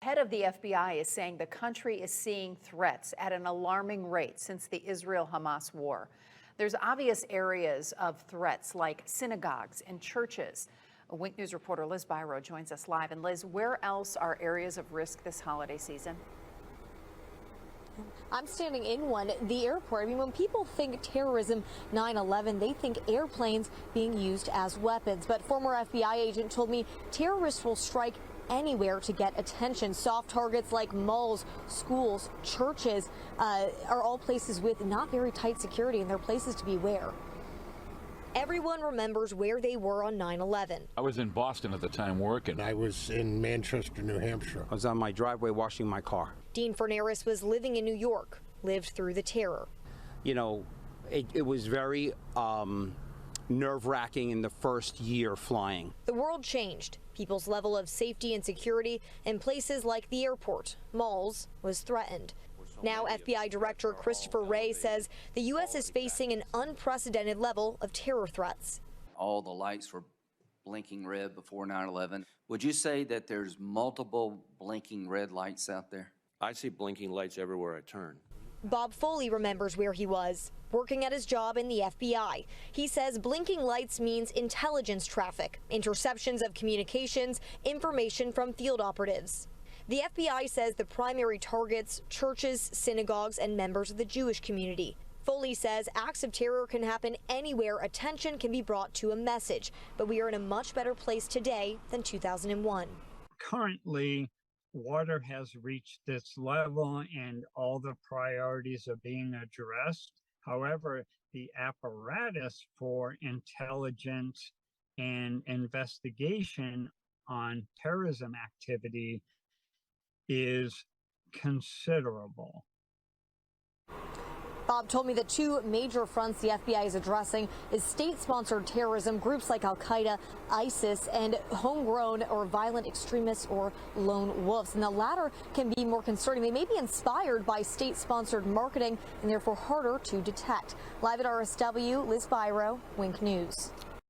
head of the FBI is saying the country is seeing threats at an alarming rate since the Israel-Hamas war. There's obvious areas of threats like synagogues and churches. Wink News reporter Liz Byro joins us live. And Liz, where else are areas of risk this holiday season? I'm standing in one, the airport. I mean, when people think terrorism, 9/11, they think airplanes being used as weapons. But former FBI agent told me terrorists will strike anywhere to get attention. Soft targets like malls, schools, churches are all places with not very tight security, and they're places to beware. Everyone remembers where they were on 9/11. I was in Boston at the time working. I was in Manchester, New Hampshire. I was on my driveway washing my car. Dean Fernaris was living in New York, lived through the terror. You know, it was very nerve-wracking in the first year flying. The world changed. People's level of safety and security in places like the airport, malls, was threatened. Now FBI Director Christopher Wray says the U.S. is facing an unprecedented level of terror threats. All the lights were blinking red before 9/11. Would you say that there's multiple blinking red lights out there? I see blinking lights everywhere I turn. Bob Foley remembers where he was, working at his job in the FBI. He says blinking lights means intelligence traffic, interceptions of communications, information from field operatives. The FBI says the primary targets, churches, synagogues, and members of the Jewish community. Foley says acts of terror can happen anywhere attention can be brought to a message, but we are in a much better place today than 2001. Currently, water has reached this level and all the priorities are being addressed. However, the apparatus for intelligence and investigation on terrorism activity is considerable. Bob told me the two major fronts the FBI is addressing is state-sponsored terrorism, groups like Al-Qaeda, ISIS, and homegrown or violent extremists or lone wolves. And the latter can be more concerning. They may be inspired by state-sponsored marketing and therefore harder to detect. Live at RSW, Liz Byro, Wink News.